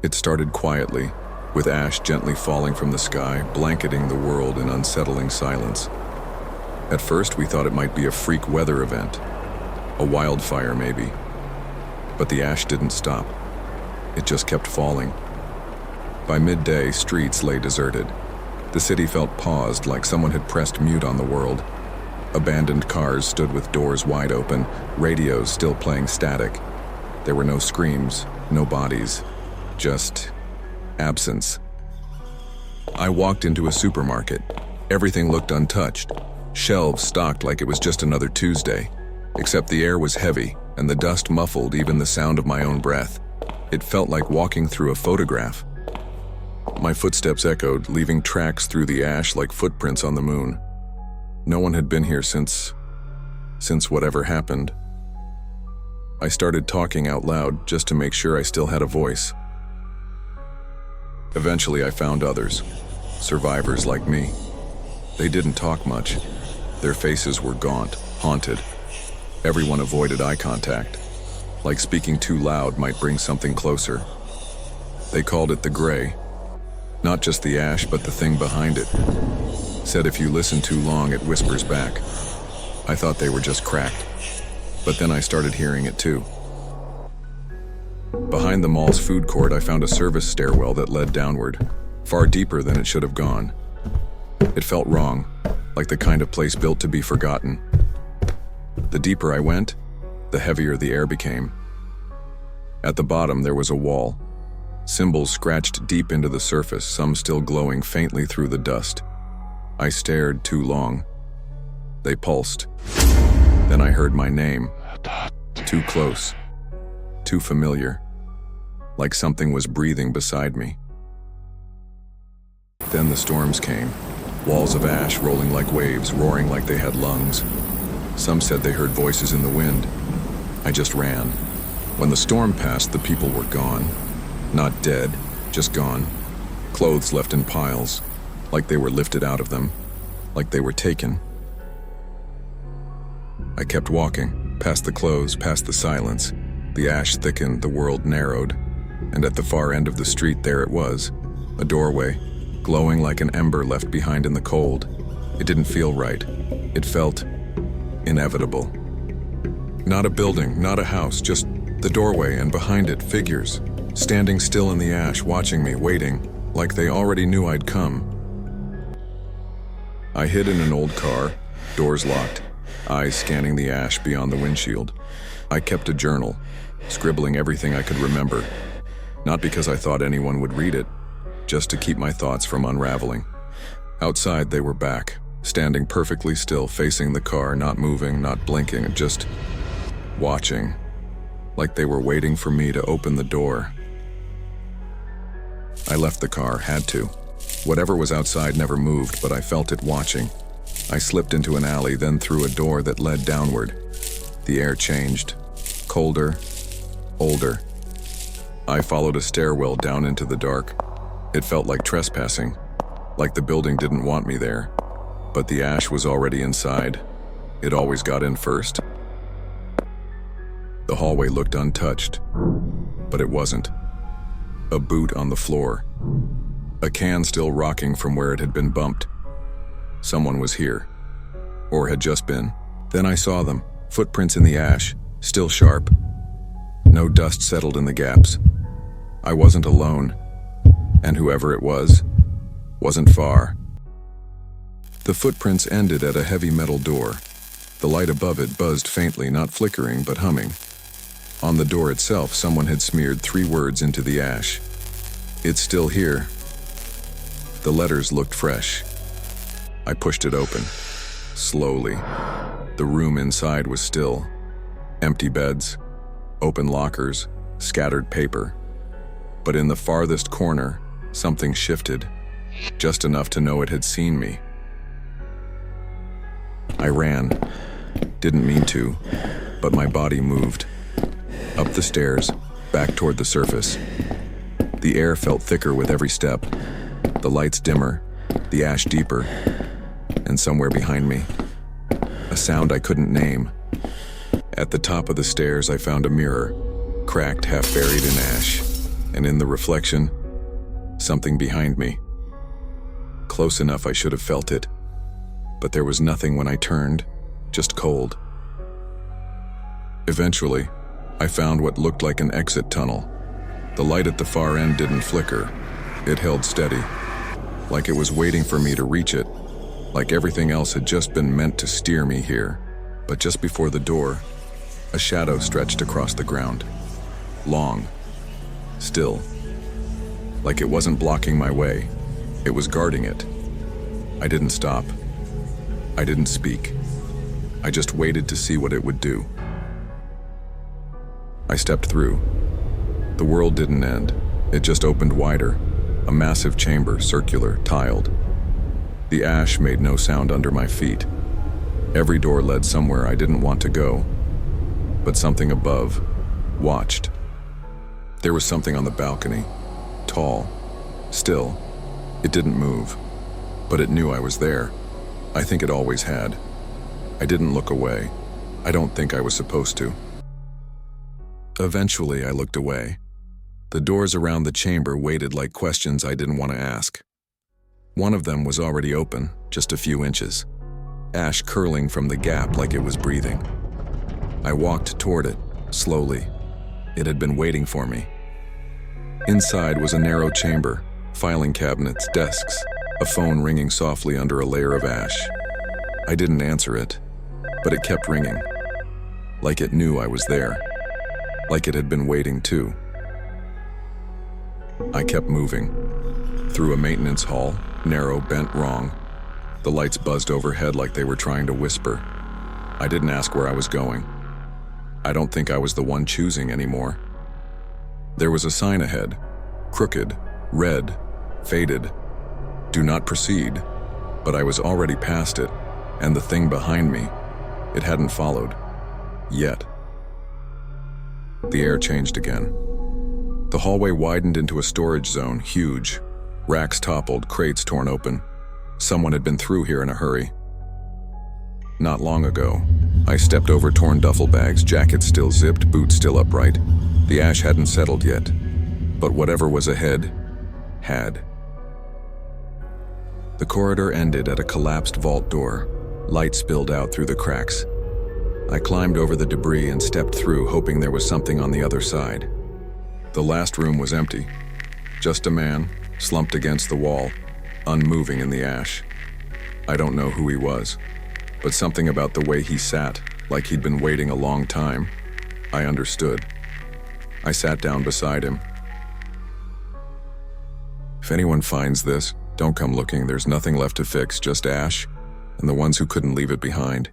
It started quietly, with ash gently falling from the sky, blanketing the world in unsettling silence. At first, we thought it might be a freak weather event, a wildfire maybe. But the ash didn't stop. It just kept falling. By midday, streets lay deserted. The city felt paused, like someone had pressed mute on the world. Abandoned cars stood with doors wide open, radios still playing static. There were no screams, no bodies, just absence. I walked into a supermarket. Everything looked untouched. Shelves stocked like it was just another Tuesday. Except the air was heavy, and the dust muffled even the sound of my own breath. It felt like walking through a photograph. My footsteps echoed, leaving tracks through the ash like footprints on the moon. No one had been here since whatever happened. I started talking out loud just to make sure I still had a voice. Eventually, I found others, survivors like me. They didn't talk much. Their faces were gaunt, haunted. Everyone avoided eye contact, like speaking too loud might bring something closer. They called it the gray. Not just the ash, but the thing behind it. Said if you listen too long, it whispers back. I thought they were just cracked, but then I started hearing it too. Behind the mall's food court, I found a service stairwell that led downward, far deeper than it should have gone. It felt wrong, like the kind of place built to be forgotten. The deeper I went, the heavier the air became. At the bottom, there was a wall. Symbols scratched deep into the surface, some still glowing faintly through the dust. I stared too long. They pulsed. Then I heard my name. Too close. Too familiar. Like something was breathing beside me. Then the storms came. Walls of ash rolling like waves, roaring like they had lungs. Some said they heard voices in the wind. I just ran. When the storm passed, the people were gone. Not dead, just gone. Clothes left in piles, like they were lifted out of them, like they were taken. I kept walking, past the clothes, past the silence. The ash thickened, the world narrowed, and at the far end of the street there it was, a doorway, glowing like an ember left behind in the cold. It didn't feel right. It felt inevitable. Not a building, not a house, just the doorway, and behind it, figures, standing still in the ash, watching me, waiting, like they already knew I'd come. I hid in an old car, doors locked, eyes scanning the ash beyond the windshield. I kept a journal, scribbling everything I could remember, not because I thought anyone would read it, just to keep my thoughts from unraveling. Outside, they were back, standing perfectly still, facing the car, not moving, not blinking, just watching, like they were waiting for me to open the door. I left the car, had to. Whatever was outside never moved, but I felt it watching. I slipped into an alley, then through a door that led downward. The air changed. Colder, older. I followed a stairwell down into the dark. It felt like trespassing, like the building didn't want me there. But the ash was already inside. It always got in first. The hallway looked untouched, but it wasn't. A boot on the floor. A can still rocking from where it had been bumped. Someone was here, or had just been. Then I saw them, footprints in the ash, still sharp. No dust settled in the gaps. I wasn't alone, and whoever it was, wasn't far. The footprints ended at a heavy metal door. The light above it buzzed faintly, not flickering, but humming. On the door itself, someone had smeared 3 words into the ash. It's still here. The letters looked fresh. I pushed it open, slowly. The room inside was still. Empty beds, open lockers, scattered paper. But in the farthest corner, something shifted, just enough to know it had seen me. I ran. Didn't mean to, but my body moved. Up the stairs, back toward the surface. The air felt thicker with every step. The lights dimmer, the ash deeper, and somewhere behind me, a sound I couldn't name. At the top of the stairs, I found a mirror, cracked, half buried in ash, and in the reflection, something behind me. Close enough I should have felt it, but there was nothing when I turned, just cold. Eventually, I found what looked like an exit tunnel. The light at the far end didn't flicker. It held steady, like it was waiting for me to reach it, like everything else had just been meant to steer me here. But just before the door, a shadow stretched across the ground. Long, still, like it wasn't blocking my way. It was guarding it. I didn't stop. I didn't speak. I just waited to see what it would do. I stepped through. The world didn't end. It just opened wider. A massive chamber, circular, tiled. The ash made no sound under my feet. Every door led somewhere I didn't want to go. But something above watched. There was something on the balcony. Tall. Still. It didn't move. But it knew I was there. I think it always had. I didn't look away. I don't think I was supposed to. Eventually, I looked away. The doors around the chamber waited like questions I didn't want to ask. One of them was already open, just a few inches. Ash curling from the gap like it was breathing. I walked toward it, slowly. It had been waiting for me. Inside was a narrow chamber, filing cabinets, desks, a phone ringing softly under a layer of ash. I didn't answer it, but it kept ringing. Like it knew I was there. Like it had been waiting too. I kept moving. Through a maintenance hall, narrow, bent wrong. The lights buzzed overhead like they were trying to whisper. I didn't ask where I was going. I don't think I was the one choosing anymore. There was a sign ahead. Crooked, red, faded. Do not proceed. But I was already past it, and the thing behind me, it hadn't followed. Yet. The air changed again. The hallway widened into a storage zone, huge. Racks toppled, crates torn open. Someone had been through here in a hurry. Not long ago, I stepped over torn duffel bags, jackets still zipped, boots still upright. The ash hadn't settled yet, but whatever was ahead, had. The corridor ended at a collapsed vault door. Light spilled out through the cracks. I climbed over the debris and stepped through, hoping there was something on the other side. The last room was empty. Just a man, slumped against the wall, unmoving in the ash. I don't know who he was, but something about the way he sat, like he'd been waiting a long time, I understood. I sat down beside him. If anyone finds this, don't come looking. There's nothing left to fix, just ash, and the ones who couldn't leave it behind.